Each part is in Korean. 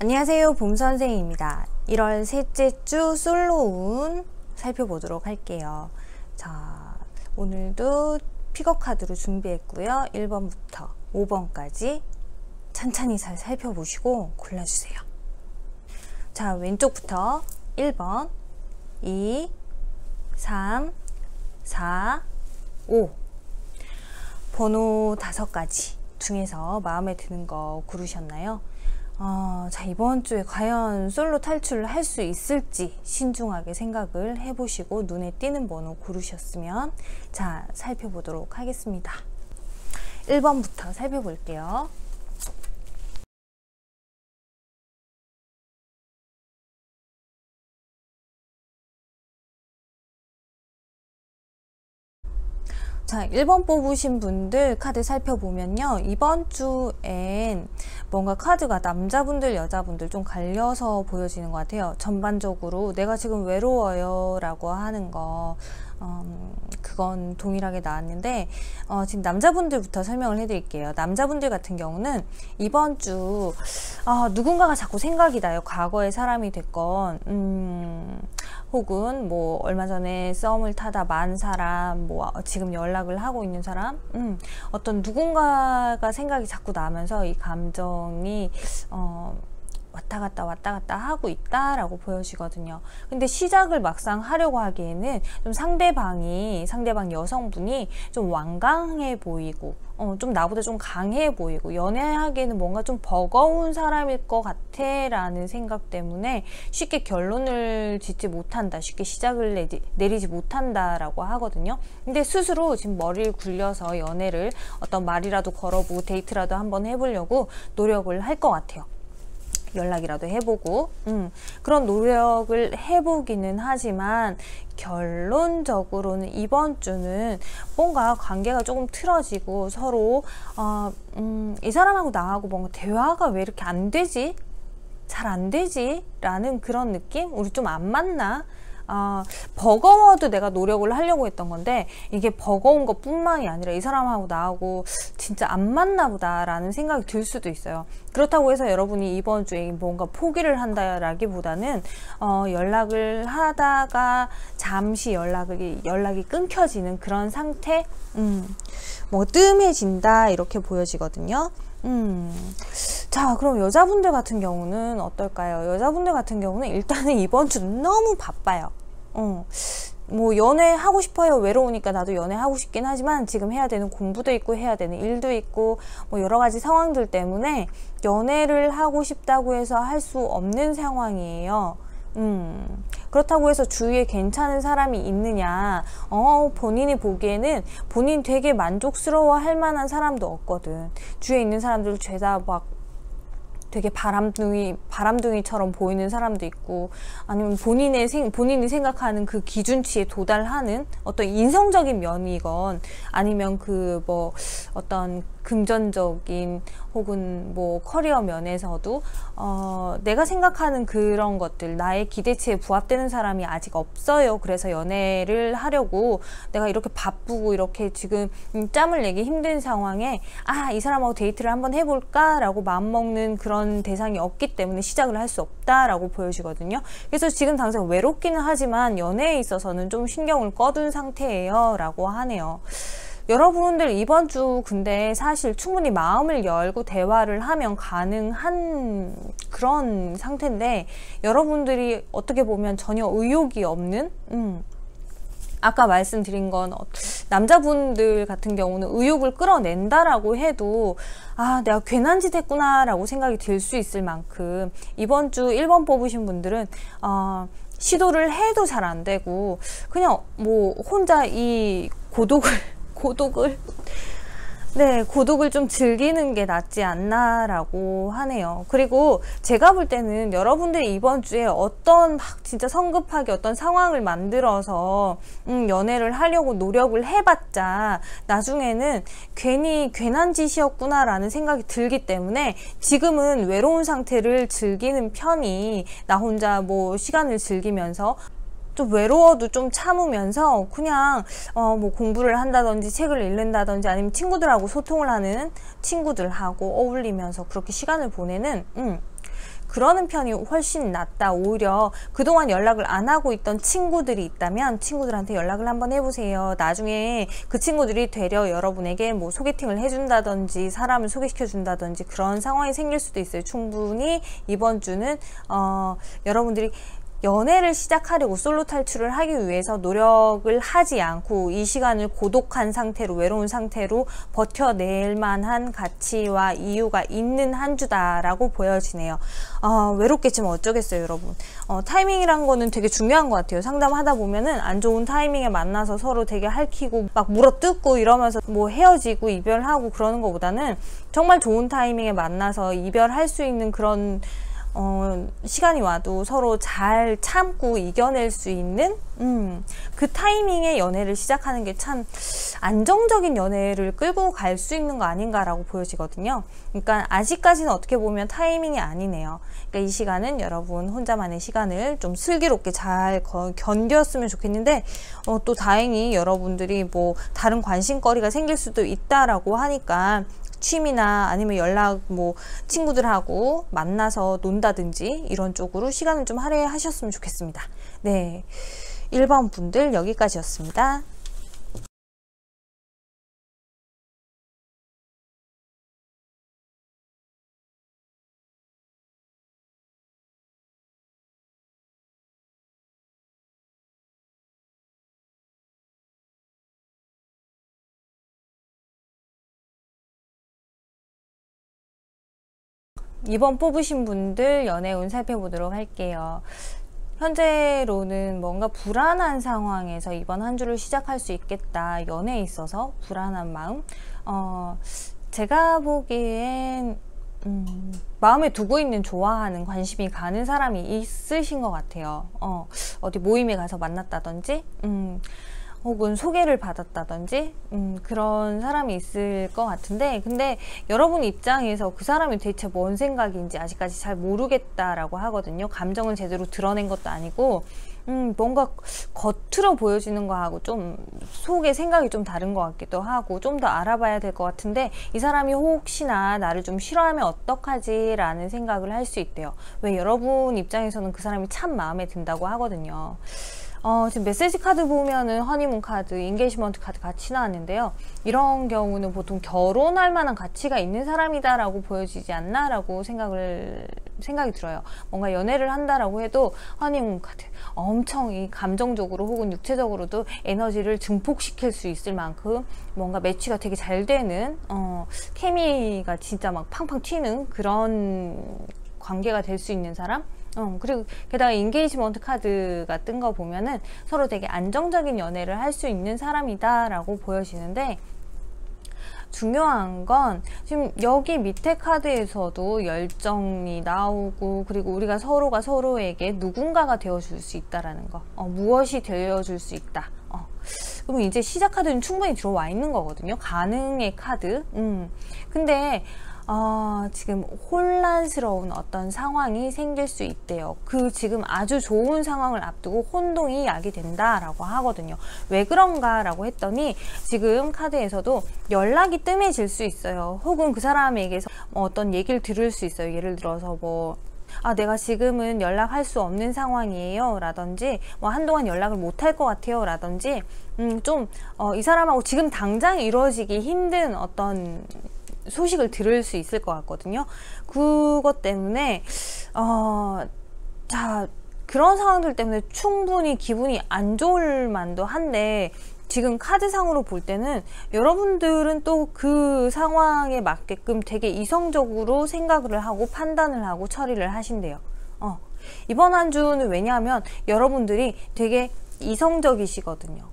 안녕하세요, 봄선생입니다. 1월 셋째 주 솔로운 살펴보도록 할게요. 자, 오늘도 픽업 카드로 준비했고요. 1번부터 5번까지 천천히 잘 살펴보시고 골라주세요. 자, 왼쪽부터 1번, 2, 3, 4, 5 번호 5가지 중에서 마음에 드는 거 고르셨나요? 자, 이번 주에 과연 솔로 탈출을 할 수 있을지 신중하게 생각을 해보시고 눈에 띄는 번호 고르셨으면 자, 살펴보도록 하겠습니다. 1번부터 살펴볼게요. 자, 1번 뽑으신 분들 카드 살펴보면요, 이번 주엔 뭔가 카드가 남자분들 여자분들 좀 갈려서 보여지는 것 같아요. 전반적으로 내가 지금 외로워요 라고 하는 거 그건 동일하게 나왔는데 지금 남자분들부터 설명을 해드릴게요. 남자분들 같은 경우는 이번 주 누군가가 자꾸 생각이 나요. 과거의 사람이 됐건 혹은 뭐 얼마 전에 썸을 타다 만 사람, 뭐 지금 연락을 하고 있는 사람, 어떤 누군가가 생각이 자꾸 나면서 이 감정이 왔다 갔다 하고 있다라고 보여지거든요. 근데 시작을 막상 하려고 하기에는 좀 상대방 여성분이 좀 완강해 보이고 좀 나보다 좀 강해 보이고 연애하기에는 뭔가 좀 버거운 사람일 것 같아 라는 생각 때문에 쉽게 결론을 짓지 못한다, 쉽게 시작을 내리지 못한다 라고 하거든요. 근데 스스로 지금 머리를 굴려서 연애를 어떤 말이라도 걸어보고 데이트라도 한번 해보려고 노력을 할 것 같아요. 연락이라도 해보고 그런 노력을 해보기는 하지만 결론적으로는 이번 주는 뭔가 관계가 조금 틀어지고 서로 이 사람하고 나하고 뭔가 대화가 왜 이렇게 안 되지? 잘 안 되지? 라는 그런 느낌? 우리 좀 안 맞나? 버거워도 내가 노력을 하려고 했던 건데 이게 버거운 것 뿐만이 아니라 이 사람하고 나하고 진짜 안 맞나 보다 라는 생각이 들 수도 있어요. 그렇다고 해서 여러분이 이번 주에 뭔가 포기를 한다 라기보다는 연락을 하다가 잠시 연락이 끊겨지는 그런 상태, 뭐 뜸해진다 이렇게 보여지거든요. 자, 그럼 여자분들 같은 경우는 어떨까요? 여자분들 같은 경우는 일단은 이번 주 너무 바빠요. 뭐 연애하고 싶어요. 외로우니까 나도 연애하고 싶긴 하지만 지금 해야 되는 공부도 있고 해야 되는 일도 있고 뭐 여러 가지 상황들 때문에 연애를 하고 싶다고 해서 할 수 없는 상황이에요. 그렇다고 해서 주위에 괜찮은 사람이 있느냐, 본인이 보기에는 본인 되게 만족스러워 할 만한 사람도 없거든. 주위에 있는 사람들 죄다 막 되게 바람둥이처럼 보이는 사람도 있고, 아니면 본인이 생각하는 그 기준치에 도달하는 어떤 인성적인 면이건 아니면 그 뭐 어떤 금전적인 혹은 뭐 커리어 면에서도 내가 생각하는 그런 것들, 나의 기대치에 부합되는 사람이 아직 없어요. 그래서 연애를 하려고 내가 이렇게 바쁘고 이렇게 지금 짬을 내기 힘든 상황에 이 사람하고 데이트를 한번 해볼까 라고 마음먹는 그런 대상이 없기 때문에 시작을 할 수 없다라고 보여지거든요. 그래서 지금 당장 외롭기는 하지만 연애에 있어서는 좀 신경을 꺼둔 상태예요 라고 하네요. 여러분들 이번 주 근데 사실 충분히 마음을 열고 대화를 하면 가능한 그런 상태인데, 여러분들이 어떻게 보면 전혀 의욕이 없는 아까 말씀드린 건 남자분들 같은 경우는 의욕을 끌어낸다라고 해도 내가 괜한 짓 했구나 라고 생각이 들 수 있을 만큼 이번 주 1번 뽑으신 분들은 시도를 해도 잘 안 되고 그냥 뭐 혼자 이 고독을 좀 즐기는 게 낫지 않나 라고 하네요. 그리고 제가 볼 때는 여러분들이 이번 주에 어떤 진짜 성급하게 어떤 상황을 만들어서 연애를 하려고 노력을 해봤자 나중에는 괜한 짓이었구나 라는 생각이 들기 때문에 지금은 외로운 상태를 즐기는 편이, 나 혼자 뭐 시간을 즐기면서 좀 외로워도 좀 참으면서 그냥 뭐 공부를 한다든지 책을 읽는다든지 아니면 친구들하고 소통을 하는 친구들하고 어울리면서 그렇게 시간을 보내는 그러는 편이 훨씬 낫다. 오히려 그동안 연락을 안 하고 있던 친구들이 있다면 친구들한테 연락을 한번 해보세요. 나중에 그 친구들이 되려 여러분에게 뭐 소개팅을 해준다든지 사람을 소개시켜 준다든지 그런 상황이 생길 수도 있어요. 충분히 이번 주는 여러분들이 연애를 시작하려고 솔로 탈출을 하기 위해서 노력을 하지 않고 이 시간을 고독한 상태로, 외로운 상태로 버텨낼 만한 가치와 이유가 있는 한 주다라고 보여지네요. 외롭겠지만 어쩌겠어요, 여러분. 타이밍이란 거는 되게 중요한 것 같아요. 상담하다 보면은 안 좋은 타이밍에 만나서 서로 되게 핥히고 막 물어뜯고 이러면서 뭐 헤어지고 이별하고 그러는 것보다는 정말 좋은 타이밍에 만나서 이별할 수 있는 그런 시간이 와도 서로 잘 참고 이겨낼 수 있는 그 타이밍에 연애를 시작하는 게 참 안정적인 연애를 끌고 갈 수 있는 거 아닌가라고 보여지거든요. 그러니까 아직까지는 어떻게 보면 타이밍이 아니네요. 그러니까 이 시간은 여러분 혼자만의 시간을 좀 슬기롭게 잘 견뎠으면 좋겠는데 또 다행히 여러분들이 뭐 다른 관심거리가 생길 수도 있다라고 하니까 취미나 아니면 연락 뭐 친구들하고 만나서 논다든지 이런 쪽으로 시간을 좀 할애하셨으면 좋겠습니다. 네, 1번 분들 여기까지였습니다. 이번 뽑으신 분들 연애운 살펴보도록 할게요. 현재로는 뭔가 불안한 상황에서 이번 한 주를 시작할 수 있겠다. 연애에 있어서 불안한 마음. 제가 보기엔 마음에 두고 있는, 좋아하는, 관심이 가는 사람이 있으신 것 같아요. 어디 모임에 가서 만났다든지 혹은 소개를 받았다든지 그런 사람이 있을 것 같은데, 근데 여러분 입장에서 그 사람이 대체 뭔 생각인지 아직까지 잘 모르겠다라고 하거든요. 감정을 제대로 드러낸 것도 아니고 뭔가 겉으로 보여지는 거하고 좀 속의 생각이 좀 다른 것 같기도 하고 좀 더 알아봐야 될 것 같은데, 이 사람이 혹시나 나를 좀 싫어하면 어떡하지 라는 생각을 할 수 있대요. 왜? 여러분 입장에서는 그 사람이 참 마음에 든다고 하거든요. 지금 메시지 카드 보면은 허니문 카드, 인게이지먼트 카드 같이 나왔는데요. 이런 경우는 보통 결혼할 만한 가치가 있는 사람이다라고 보여지지 않나라고 생각이 들어요. 뭔가 연애를 한다라고 해도 허니문 카드 엄청 이 감정적으로 혹은 육체적으로도 에너지를 증폭시킬 수 있을 만큼 뭔가 매치가 되게 잘 되는 케미가 진짜 막 팡팡 튀는 그런 관계가 될 수 있는 사람. 그리고 게다가 인게이지먼트 카드가 뜬 거 보면은 서로 되게 안정적인 연애를 할 수 있는 사람이다 라고 보여지는데, 중요한 건 지금 여기 밑에 카드에서도 열정이 나오고, 그리고 우리가 서로가 서로에게 누군가가 되어줄 수 있다라는 거, 무엇이 되어줄 수 있다. 그럼 이제 시작 카드는 충분히 들어와 있는 거거든요. 가능의 카드. 근데 지금 혼란스러운 어떤 상황이 생길 수 있대요. 그 지금 아주 좋은 상황을 앞두고 혼동이 야기된다라고 하거든요. 왜 그런가라고 했더니 지금 카드에서도 연락이 뜸해질 수 있어요. 혹은 그 사람에게서 어떤 얘기를 들을 수 있어요. 예를 들어서 뭐 내가 지금은 연락할 수 없는 상황이에요 라든지, 뭐 한동안 연락을 못 할 것 같아요 라든지, 이 사람하고 지금 당장 이루어지기 힘든 어떤 소식을 들을 수 있을 것 같거든요. 그것 때문에 그런 상황들 때문에 충분히 기분이 안 좋을 만도 한데, 지금 카드상으로 볼 때는 여러분들은 또 그 상황에 맞게끔 되게 이성적으로 생각을 하고 판단을 하고 처리를 하신대요. 이번 한 주는 왜냐하면 여러분들이 되게 이성적이시거든요.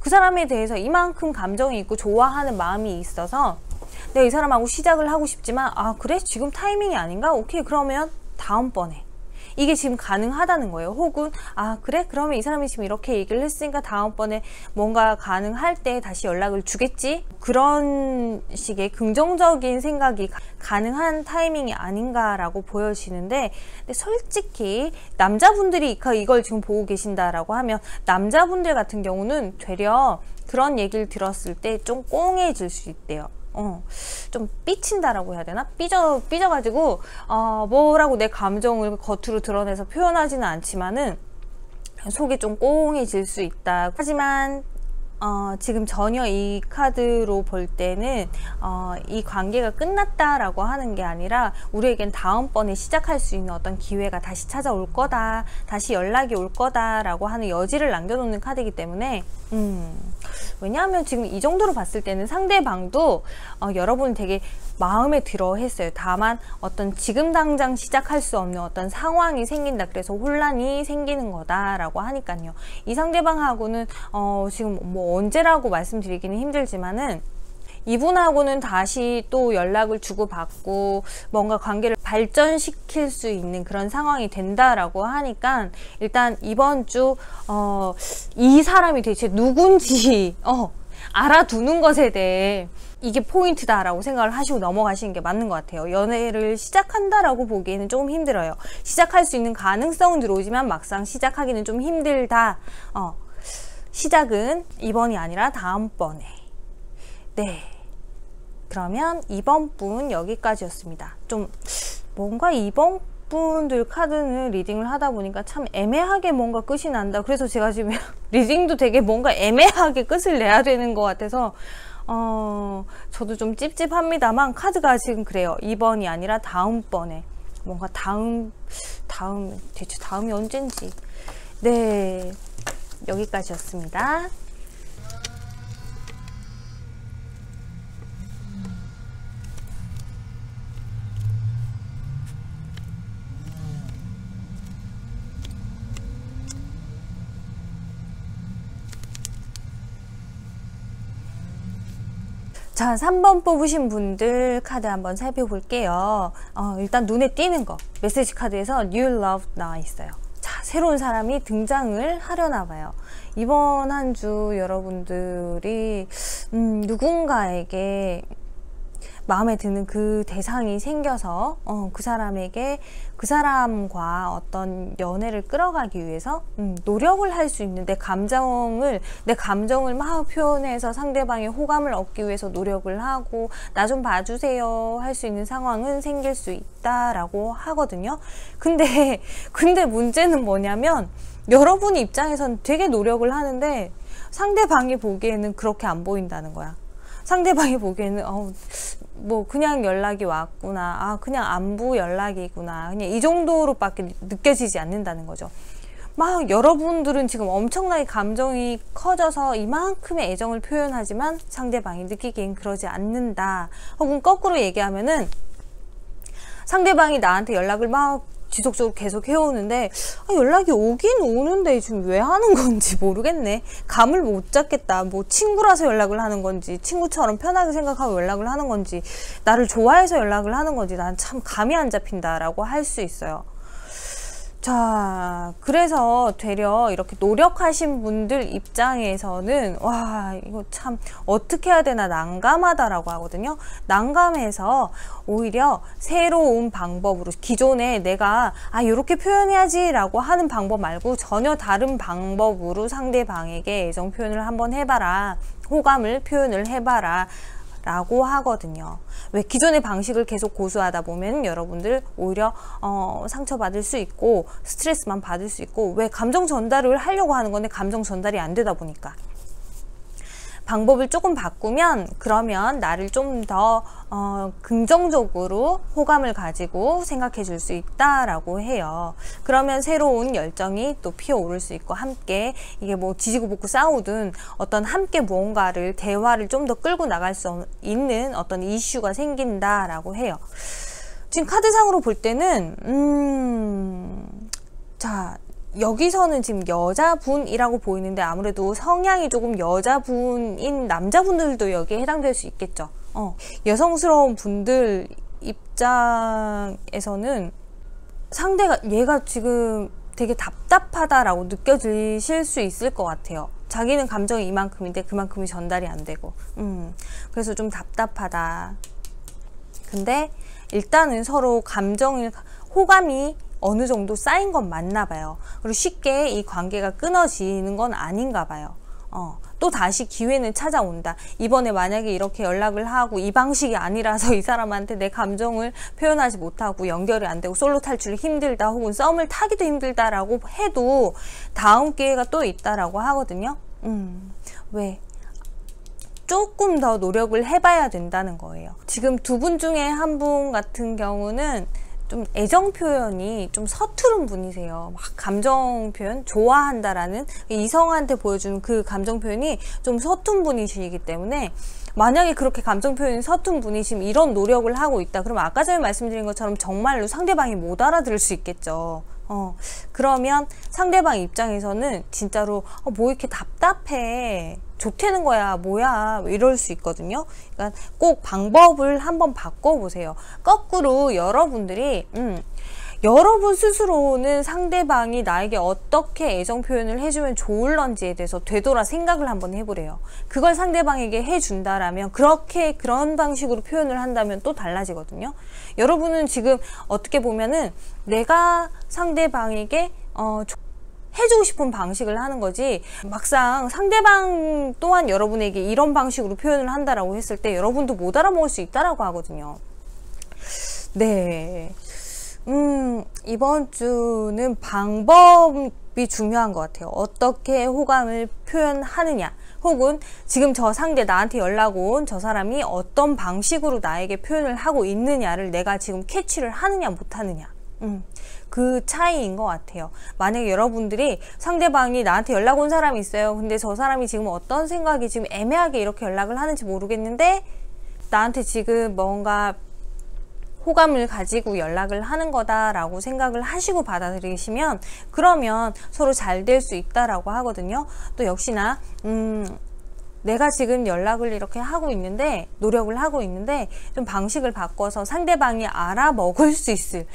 그 사람에 대해서 이만큼 감정이 있고 좋아하는 마음이 있어서 내가 이 사람하고 시작을 하고 싶지만 그래? 지금 타이밍이 아닌가? 오케이, 그러면 다음번에. 이게 지금 가능하다는 거예요. 혹은 그래? 그러면 이 사람이 지금 이렇게 얘기를 했으니까 다음번에 뭔가 가능할 때 다시 연락을 주겠지? 그런 식의 긍정적인 생각이 가능한 타이밍이 아닌가라고 보여지는데, 근데 솔직히 남자분들이 이걸 지금 보고 계신다라고 하면 남자분들 같은 경우는 되려 그런 얘기를 들었을 때 좀 꽁해질 수 있대요. 좀 삐친다라고 해야 되나? 삐져가지고, 뭐라고 내 감정을 겉으로 드러내서 표현하지는 않지만은, 속이 좀 꽁해질 수 있다. 하지만, 지금 전혀 이 카드로 볼 때는 이 관계가 끝났다라고 하는 게 아니라 우리에겐 다음번에 시작할 수 있는 어떤 기회가 다시 찾아올 거다, 다시 연락이 올 거다라고 하는 여지를 남겨놓는 카드이기 때문에 왜냐하면 지금 이 정도로 봤을 때는 상대방도 여러분 되게 마음에 들어 했어요. 다만 어떤 지금 당장 시작할 수 없는 어떤 상황이 생긴다, 그래서 혼란이 생기는 거다라고 하니까요. 이 상대방하고는 지금 뭐 언제라고 말씀드리기는 힘들지만은 이분하고는 다시 또 연락을 주고받고 뭔가 관계를 발전시킬 수 있는 그런 상황이 된다라고 하니까 일단 이번 주 이 사람이 대체 누군지 알아두는 것에 대해 이게 포인트다라고 생각을 하시고 넘어가시는 게 맞는 것 같아요. 연애를 시작한다라고 보기에는 조금 힘들어요. 시작할 수 있는 가능성은 들어오지만 막상 시작하기는 좀 힘들다. 시작은 이번이 아니라 다음번에. 네. 그러면 이번 분 여기까지였습니다. 좀 뭔가 이번 분들 카드는 리딩을 하다 보니까 참 애매하게 뭔가 끝이 난다. 그래서 제가 지금 리딩도 되게 뭔가 애매하게 끝을 내야 되는 것 같아서 저도 좀 찝찝합니다만 카드가 지금 그래요. 이번이 아니라 다음번에. 뭔가 대체 다음이 언젠지. 네. 여기까지였습니다. 자, 3번 뽑으신 분들 카드 한번 살펴볼게요. 일단 눈에 띄는 거, 메시지 카드에서 New Love 나와 있어요. 자, 새로운 사람이 등장을 하려나 봐요. 이번 한 주 여러분들이 누군가에게 마음에 드는 그 대상이 생겨서 그 사람에게 그 사람과 어떤 연애를 끌어가기 위해서 노력을 할 수 있는 내 감정을 막 표현해서 상대방의 호감을 얻기 위해서 노력을 하고 나 좀 봐주세요 할 수 있는 상황은 생길 수 있다라고 하거든요. 근데 문제는 뭐냐면 여러분 입장에선 되게 노력을 하는데 상대방이 보기에는 그렇게 안 보인다는 거야. 상대방이 보기에는 뭐 그냥 연락이 왔구나, 그냥 안부 연락이구나, 그냥 이 정도로밖에 느껴지지 않는다는 거죠. 막 여러분들은 지금 엄청나게 감정이 커져서 이만큼의 애정을 표현하지만 상대방이 느끼기엔 그러지 않는다. 혹은 거꾸로 얘기하면은 상대방이 나한테 연락을 막 지속적으로 계속 해오는데 연락이 오긴 오는데 지금 왜 하는 건지 모르겠네. 감을 못 잡겠다. 뭐 친구라서 연락을 하는 건지, 친구처럼 편하게 생각하고 연락을 하는 건지, 나를 좋아해서 연락을 하는 건지 난 참 감이 안 잡힌다라고 할 수 있어요. 자, 그래서 되려 이렇게 노력하신 분들 입장에서는 와, 이거 참 어떻게 해야 되나 난감하다라고 하거든요. 난감해서 오히려 새로운 방법으로, 기존에 내가 이렇게 표현해야지 라고 하는 방법 말고 전혀 다른 방법으로 상대방에게 애정 표현을 한번 해봐라, 호감을 표현을 해봐라 라고 하거든요. 왜 기존의 방식을 계속 고수하다 보면 여러분들 오히려 상처받을 수 있고 스트레스만 받을 수 있고, 왜 감정 전달을 하려고 하는 건데 감정 전달이 안 되다 보니까 방법을 조금 바꾸면 그러면 나를 좀 더 긍정적으로 호감을 가지고 생각해 줄 수 있다라고 해요. 그러면 새로운 열정이 또 피어오를 수 있고, 함께 이게 뭐 지지고 볶고 싸우든 어떤 함께 무언가를 대화를 좀 더 끌고 나갈 수 있는 어떤 이슈가 생긴다라고 해요. 지금 카드상으로 볼 때는 자, 여기서는 지금 여자분이라고 보이는데 아무래도 성향이 조금 여자분인 남자분들도 여기에 해당될 수 있겠죠. 여성스러운 분들 입장에서는 상대가, 얘가 지금 되게 답답하다라고 느껴지실 수 있을 것 같아요. 자기는 감정이 이만큼인데 그만큼이 전달이 안 되고 그래서 좀 답답하다. 근데 일단은 서로 호감이 어느 정도 쌓인 건 맞나 봐요. 그리고 쉽게 이 관계가 끊어지는 건 아닌가 봐요. 또 다시 기회는 찾아온다. 이번에 만약에 이렇게 연락을 하고 이 방식이 아니라서 이 사람한테 내 감정을 표현하지 못하고 연결이 안 되고 솔로 탈출이 힘들다 혹은 썸을 타기도 힘들다라고 해도 다음 기회가 또 있다라고 하거든요. 왜? 조금 더 노력을 해봐야 된다는 거예요. 지금 두 분 중에 한 분 같은 경우는 좀 애정 표현이 좀 서투른 분이세요. 막 감정 표현, 좋아한다라는 이성한테 보여주는 그 감정 표현이 좀 서툰 분이시기 때문에 만약에 그렇게 감정 표현이 서툰 분이 지금 이런 노력을 하고 있다. 그러면 아까 전에 말씀드린 것처럼 정말로 상대방이 못 알아들을 수 있겠죠. 그러면 상대방 입장에서는 진짜로 뭐 이렇게 답답해. 좋다는 거야 뭐야 이럴 수 있거든요. 그러니까 꼭 방법을 한번 바꿔보세요. 거꾸로 여러분들이 여러분 스스로는 상대방이 나에게 어떻게 애정 표현을 해주면 좋을런지에 대해서 되돌아 생각을 한번 해보래요. 그걸 상대방에게 해준다라면 그런 방식으로 표현을 한다면 또 달라지거든요. 여러분은 지금 어떻게 보면은 내가 상대방에게 해주고 싶은 방식을 하는 거지 막상 상대방 또한 여러분에게 이런 방식으로 표현을 한다라고 했을 때 여러분도 못 알아먹을 수 있다라고 하거든요. 네. 이번 주는 방법이 중요한 것 같아요. 어떻게 호감을 표현하느냐 혹은 지금 저 상대 나한테 연락 온 저 사람이 어떤 방식으로 나에게 표현을 하고 있느냐를 내가 지금 캐치를 하느냐 못하느냐 그 차이인 것 같아요. 만약에 여러분들이 상대방이 나한테 연락 온 사람이 있어요. 근데 저 사람이 지금 어떤 생각이 지금 애매하게 이렇게 연락을 하는지 모르겠는데 나한테 지금 뭔가 호감을 가지고 연락을 하는 거다라고 생각을 하시고 받아들이시면 그러면 서로 잘 될 수 있다라고 하거든요. 또 역시나 내가 지금 연락을 이렇게 하고 있는데 노력을 하고 있는데 좀 방식을 바꿔서 상대방이 알아먹을 수 있을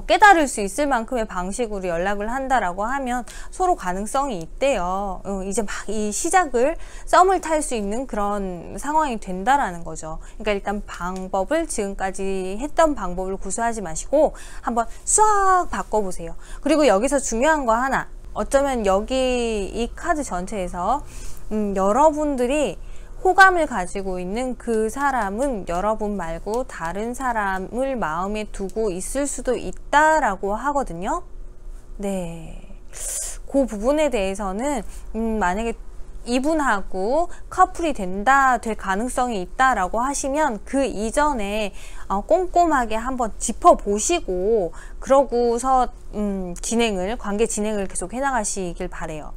깨달을 수 있을 만큼의 방식으로 연락을 한다라고 하면 서로 가능성이 있대요. 이제 막 이 시작을 썸을 탈 수 있는 그런 상황이 된다라는 거죠. 그러니까 일단 방법을 지금까지 했던 방법을 고수하지 마시고 한번 싹 바꿔보세요. 그리고 여기서 중요한 거 하나, 어쩌면 여기 이 카드 전체에서 여러분들이 호감을 가지고 있는 그 사람은 여러분 말고 다른 사람을 마음에 두고 있을 수도 있다라고 하거든요. 네. 그 부분에 대해서는 만약에 이분하고 커플이 될 가능성이 있다라고 하시면 그 이전에 꼼꼼하게 한번 짚어보시고 그러고서 관계 진행을 계속 해나가시길 바래요.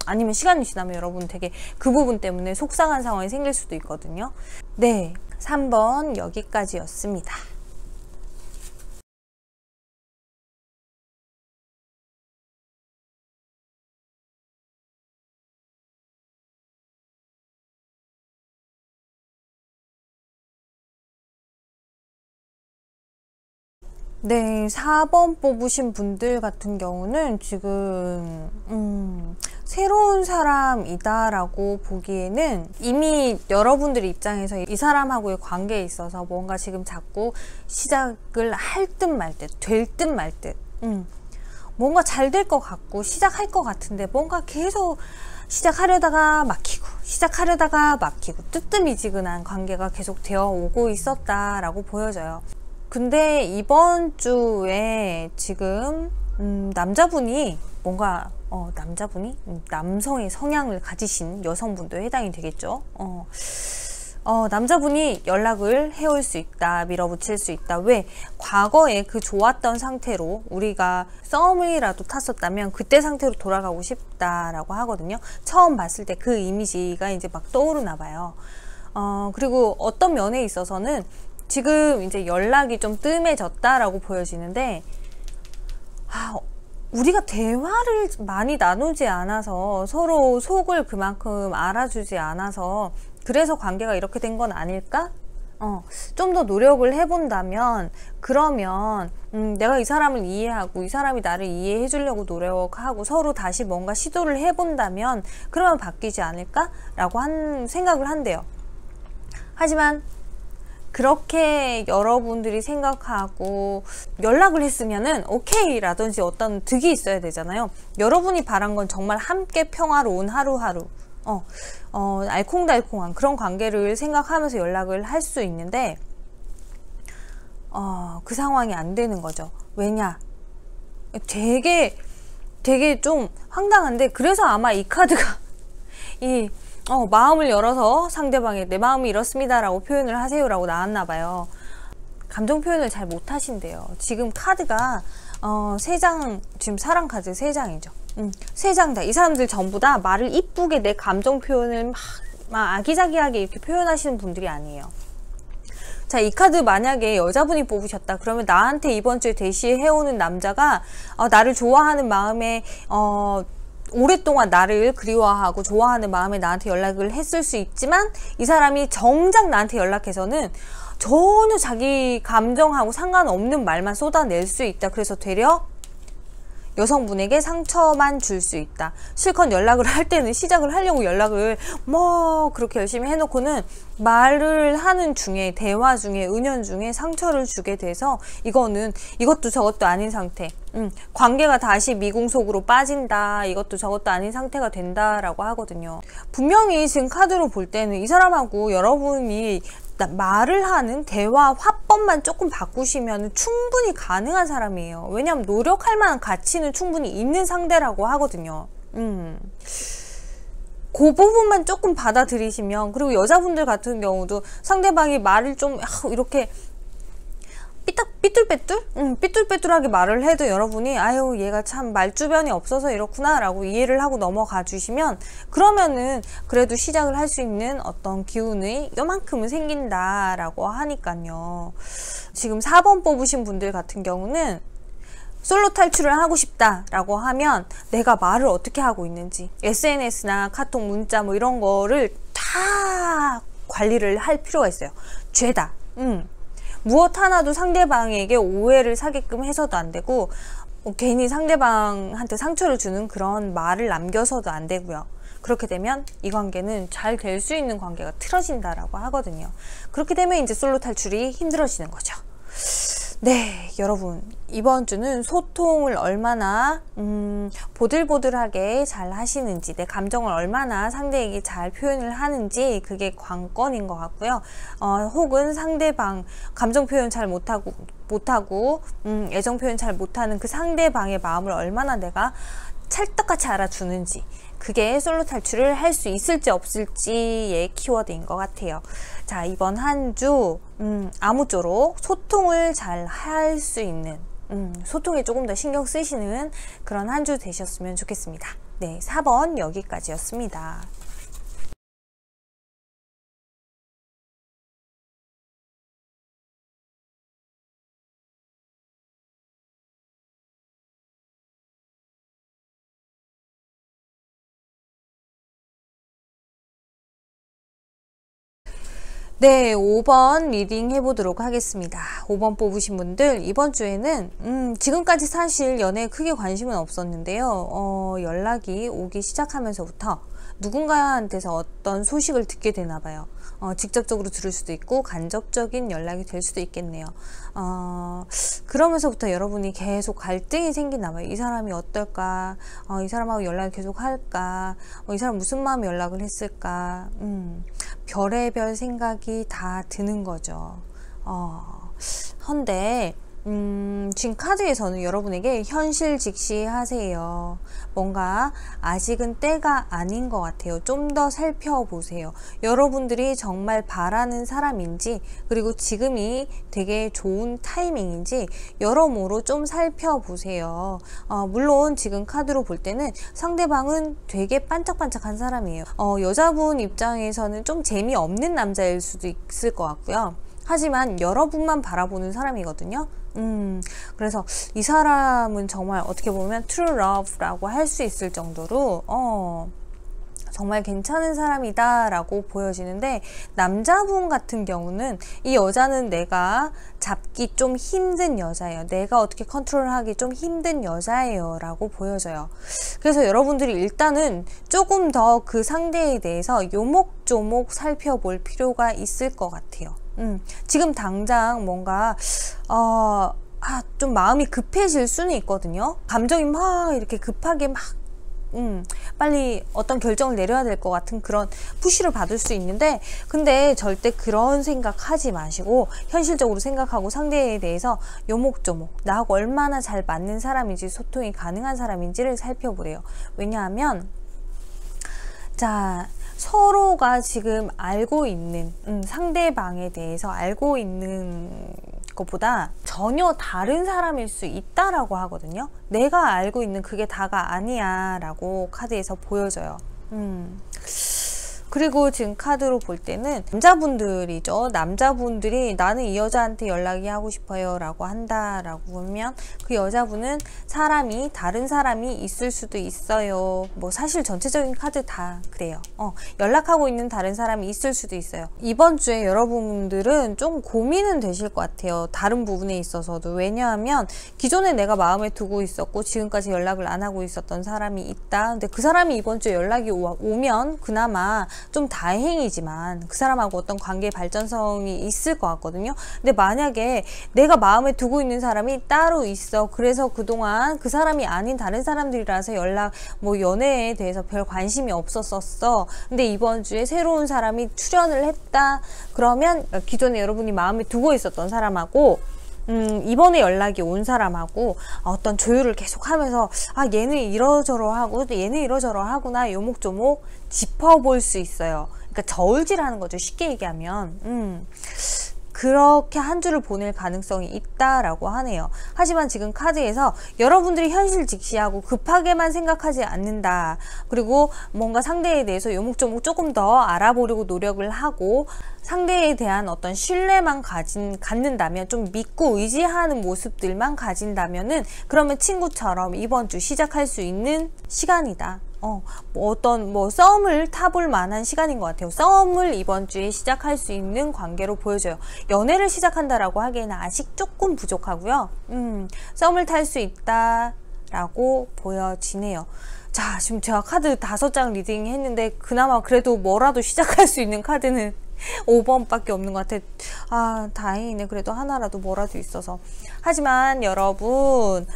아니면 시간이 지나면 여러분 되게 그 부분 때문에 속상한 상황이 생길 수도 있거든요. 네, 3번 여기까지였습니다. 네, 4번 뽑으신 분들 같은 경우는 지금 새로운 사람이다라고 보기에는 이미 여러분들 입장에서 이 사람하고의 관계에 있어서 뭔가 지금 자꾸 시작을 할 듯 말 듯, 될 듯 말 듯, 뭔가 잘 될 것 같고 시작할 것 같은데 뭔가 계속 시작하려다가 막히고 시작하려다가 막히고 뜨뜻미지근한 관계가 계속 되어 오고 있었다라고 보여져요. 근데 이번 주에 지금 남자분이 뭔가 남성의 성향을 가지신 여성분도 해당이 되겠죠. 남자분이 연락을 해올 수 있다, 밀어붙일 수 있다. 왜? 과거에 그 좋았던 상태로 우리가 썸이라도 탔었다면 그때 상태로 돌아가고 싶다라고 하거든요. 처음 봤을 때 그 이미지가 이제 막 떠오르나 봐요. 그리고 어떤 면에 있어서는 지금 이제 연락이 좀 뜸해졌다라고 보여지는데, 우리가 대화를 많이 나누지 않아서 서로 속을 그만큼 알아주지 않아서 그래서 관계가 이렇게 된 건 아닐까? 좀 더 노력을 해본다면, 그러면 내가 이 사람을 이해하고 이 사람이 나를 이해해 주려고 노력하고 서로 다시 뭔가 시도를 해본다면 그러면 바뀌지 않을까? 라고 생각을 한대요. 하지만 그렇게 여러분들이 생각하고 연락을 했으면은 오케이 라든지 어떤 득이 있어야 되잖아요. 여러분이 바란 건 정말 함께 평화로운 하루하루, 알콩달콩한 그런 관계를 생각하면서 연락을 할 수 있는데 그 상황이 안 되는 거죠. 왜냐? 되게 좀 황당한데, 그래서 아마 이 카드가 마음을 열어서 상대방에 내 마음이 이렇습니다 라고 표현을 하세요 라고 나왔나 봐요. 감정 표현을 잘 못 하신대요. 지금 카드가 3장, 지금 사랑 카드 3장이죠. 3장 다 이 사람들 전부 다 말을 이쁘게 내 감정 표현을 막 아기자기하게 이렇게 표현하시는 분들이 아니에요. 자, 이 카드 만약에 여자분이 뽑으셨다 그러면 나한테 이번 주에 대시해오는 남자가 나를 좋아하는 마음에 오랫동안 나를 그리워하고 좋아하는 마음에 나한테 연락을 했을 수 있지만, 이 사람이 정작 나한테 연락해서는 전혀 자기 감정하고 상관없는 말만 쏟아낼 수 있다. 그래서 되려 여성분에게 상처만 줄 수 있다. 실컷 연락을 할 때는 시작을 하려고 연락을 그렇게 열심히 해놓고는 말을 하는 중에, 대화 중에, 은연 중에 상처를 주게 돼서 이것도 저것도 아닌 상태, 관계가 다시 미궁속으로 빠진다, 이것도 저것도 아닌 상태가 된다라고 하거든요. 분명히 지금 카드로 볼 때는 이 사람하고 여러분이 말을 하는 대화 화법만 조금 바꾸시면 충분히 가능한 사람이에요. 왜냐하면 노력할 만한 가치는 충분히 있는 상대라고 하거든요. 그 부분만 조금 받아들이시면, 그리고 여자분들 같은 경우도 상대방이 말을 좀 이렇게 삐뚤빼뚤하게 말을 해도 여러분이 아유 얘가 참 말주변이 없어서 이렇구나 라고 이해를 하고 넘어가 주시면, 그러면은 그래도 시작을 할 수 있는 어떤 기운이 요만큼은 생긴다 라고 하니까요. 지금 4번 뽑으신 분들 같은 경우는 솔로 탈출을 하고 싶다 라고 하면 내가 말을 어떻게 하고 있는지, SNS나 카톡, 문자 이런 거를 다 관리를 할 필요가 있어요. 죄다. 무엇 하나도 상대방에게 오해를 사게끔 해서도 안 되고, 괜히 상대방한테 상처를 주는 그런 말을 남겨서도 안 되고요. 그렇게 되면 이 관계는 잘 될 수 있는 관계가 틀어진다라고 하거든요. 그렇게 되면 이제 솔로 탈출이 힘들어지는 거죠. 네, 여러분, 이번 주는 소통을 얼마나 보들보들하게 잘 하시는지, 내 감정을 얼마나 상대에게 잘 표현을 하는지, 그게 관건인 것 같고요. 혹은 상대방 감정 표현 잘 못하고 애정 표현 잘 못하는 그 상대방의 마음을 얼마나 내가 찰떡같이 알아주는지, 그게 솔로 탈출을 할 수 있을지 없을지의 키워드인 것 같아요. 자, 이번 한 주 아무쪼록 소통을 잘 할 수 있는, 소통에 조금 더 신경 쓰시는 그런 한 주 되셨으면 좋겠습니다. 네, 4번 여기까지였습니다. 네, 5번 리딩 해보도록 하겠습니다. 5번 뽑으신 분들, 이번 주에는 지금까지 사실 연애에 크게 관심은 없었는데요. 연락이 오기 시작하면서부터 누군가한테서 어떤 소식을 듣게 되나 봐요. 직접적으로 들을 수도 있고 간접적인 연락이 될 수도 있겠네요. 그러면서부터 여러분이 계속 갈등이 생기나 봐요. 이 사람이 어떨까? 이 사람하고 연락을 계속 할까? 이 사람 무슨 마음에 연락을 했을까? 별의별 생각이 다 드는 거죠. 헌데 지금 카드에서는 여러분에게 현실 직시하세요. 뭔가 아직은 때가 아닌 것 같아요. 좀 더 살펴보세요. 여러분들이 정말 바라는 사람인지, 그리고 지금이 되게 좋은 타이밍인지 여러모로 좀 살펴보세요. 물론 지금 카드로 볼 때는 상대방은 되게 반짝반짝한 사람이에요. 여자분 입장에서는 좀 재미없는 남자일 수도 있을 것 같고요. 하지만 여러분만 바라보는 사람이거든요. 그래서 이 사람은 정말 어떻게 보면 true love라고 할 수 있을 정도로 정말 괜찮은 사람이다 라고 보여지는데, 남자분 같은 경우는 이 여자는 내가 잡기 좀 힘든 여자예요. 내가 어떻게 컨트롤하기 좀 힘든 여자예요 라고 보여져요. 그래서 여러분들이 일단은 조금 더 그 상대에 대해서 요목조목 살펴볼 필요가 있을 것 같아요. 지금 당장 뭔가 좀 마음이 급해질 수는 있거든요. 감정이 막 이렇게 급하게 막 빨리 어떤 결정을 내려야 될 것 같은 그런 푸시를 받을 수 있는데, 근데 절대 그런 생각하지 마시고 현실적으로 생각하고 상대에 대해서 요목조목 나하고 얼마나 잘 맞는 사람인지, 소통이 가능한 사람인지를 살펴보래요. 왜냐하면 자, 서로가 지금 알고 있는 상대방에 대해서 알고 있는 것보다 전혀 다른 사람일 수 있다라고 하거든요. 내가 알고 있는 그게 다가 아니야 라고 카드에서 보여져요. 그리고 지금 카드로 볼 때는 남자분들이죠. 남자분들이 나는 이 여자한테 연락이 하고 싶어요 라고 한다라고 하면 그 여자분은 다른 사람이 있을 수도 있어요. 뭐 사실 전체적인 카드 다 그래요. 연락하고 있는 다른 사람이 있을 수도 있어요. 이번 주에 여러분들은 좀 고민은 되실 것 같아요. 다른 부분에 있어서도. 왜냐하면 기존에 내가 마음에 두고 있었고 지금까지 연락을 안 하고 있었던 사람이 있다. 근데 그 사람이 이번 주에 연락이 오면 그나마 좀 다행이지만 그 사람하고 어떤 관계의 발전성이 있을 것 같거든요. 근데 만약에 내가 마음에 두고 있는 사람이 따로 있어. 그래서 그동안 그 사람이 아닌 다른 사람들이라서 연애에 대해서 별 관심이 없었었어. 근데 이번 주에 새로운 사람이 출연을 했다. 그러면 기존에 여러분이 마음에 두고 있었던 사람하고 이번에 연락이 온 사람하고 어떤 조율을 계속 하면서 얘는 이러저러하고 얘는 이러저러하구나 요목조목 짚어볼 수 있어요. 그러니까 저울질하는 거죠. 쉽게 얘기하면 그렇게 한 주를 보낼 가능성이 있다라고 하네요. 하지만 지금 카드에서 여러분들이 현실 직시하고 급하게만 생각하지 않는다. 그리고 뭔가 상대에 대해서 요목조목 조금 더 알아보려고 노력을 하고 상대에 대한 어떤 신뢰만 갖는다면, 좀 믿고 의지하는 모습들만 가진다면은 그러면 친구처럼 이번 주 시작할 수 있는 시간이다. 썸을 타볼 만한 시간인 것 같아요. 썸을 이번 주에 시작할 수 있는 관계로 보여져요. 연애를 시작한다라고 하기에는 아직 조금 부족하고요. 썸을 탈 수 있다라고 보여지네요. 자, 지금 제가 카드 5장 리딩 했는데 그나마 그래도 뭐라도 시작할 수 있는 카드는 5번밖에 없는 것 같아. 다행이네. 그래도 하나라도 뭐라도 있어서. 하지만 여러분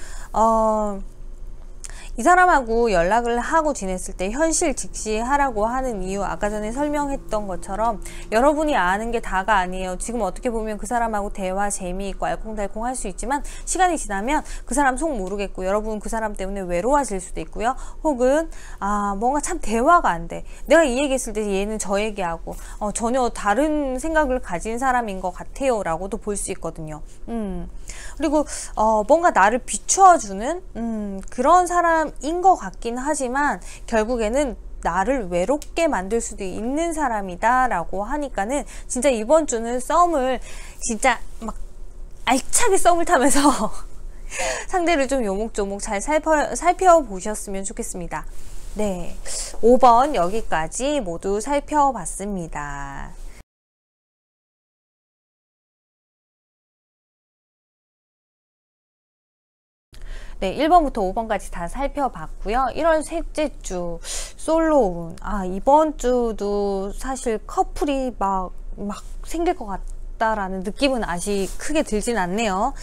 이 사람하고 연락을 하고 지냈을 때 현실 직시하라고 하는 이유, 아까 전에 설명했던 것처럼 여러분이 아는 게 다가 아니에요. 지금 어떻게 보면 그 사람하고 대화 재미있고 알콩달콩 할 수 있지만 시간이 지나면 그 사람 속 모르겠고 여러분 그 사람 때문에 외로워질 수도 있고요. 혹은 뭔가 참 대화가 안 돼. 내가 이 얘기했을 때 얘는 저 얘기하고 전혀 다른 생각을 가진 사람인 것 같아요 라고도 볼 수 있거든요. 그리고 뭔가 나를 비추어주는 그런 사람인 것 같긴 하지만 결국에는 나를 외롭게 만들 수도 있는 사람이다 라고 하니까는 진짜 이번 주는 썸을 진짜 막 알차게 썸을 타면서 상대를 좀 요목조목 잘 살펴보셨으면 좋겠습니다. 네, 5번 여기까지 모두 살펴봤습니다. 네, 1번부터 5번까지 다 살펴봤고요. 1월 셋째 주 솔로운. 이번 주도 사실 커플이 막 생길 것 같다라는 느낌은 아직 크게 들진 않네요.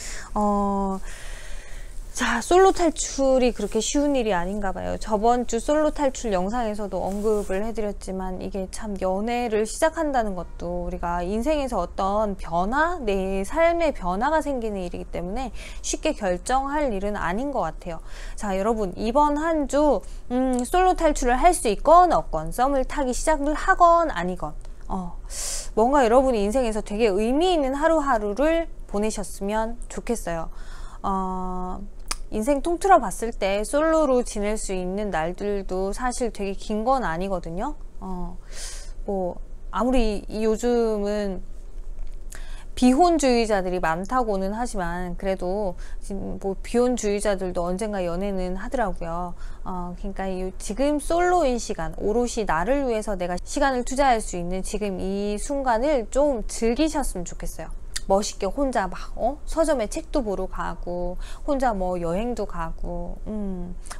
자, 솔로 탈출이 그렇게 쉬운 일이 아닌가 봐요. 저번 주 솔로 탈출 영상에서도 언급을 해드렸지만 이게 참 연애를 시작한다는 것도 우리가 인생에서 어떤 변화, 내 삶의 변화가 생기는 일이기 때문에 쉽게 결정할 일은 아닌 것 같아요. 자, 여러분 이번 한 주 솔로 탈출을 할 수 있건 없건 썸을 타기 시작을 하건 아니건 뭔가 여러분이 인생에서 되게 의미 있는 하루하루를 보내셨으면 좋겠어요. 인생 통틀어 봤을 때 솔로로 지낼 수 있는 날들도 사실 되게 긴 건 아니거든요. 아무리 요즘은 비혼주의자들이 많다고는 하지만 그래도 지금 비혼주의자들도 언젠가 연애는 하더라고요. 그러니까 지금 솔로인 시간, 오롯이 나를 위해서 내가 시간을 투자할 수 있는 지금 이 순간을 좀 즐기셨으면 좋겠어요. 멋있게 혼자 서점에 책도 보러 가고 혼자 여행도 가고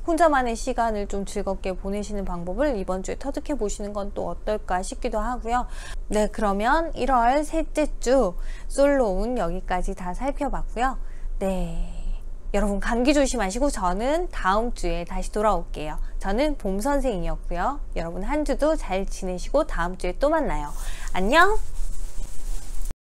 혼자만의 시간을 좀 즐겁게 보내시는 방법을 이번 주에 터득해 보시는 건 또 어떨까 싶기도 하고요. 네, 그러면 1월 셋째 주 솔로운 여기까지 다 살펴봤고요. 네, 여러분 감기 조심하시고 저는 다음 주에 다시 돌아올게요. 저는 봄 선생이었고요. 여러분 한 주도 잘 지내시고 다음 주에 또 만나요. 안녕!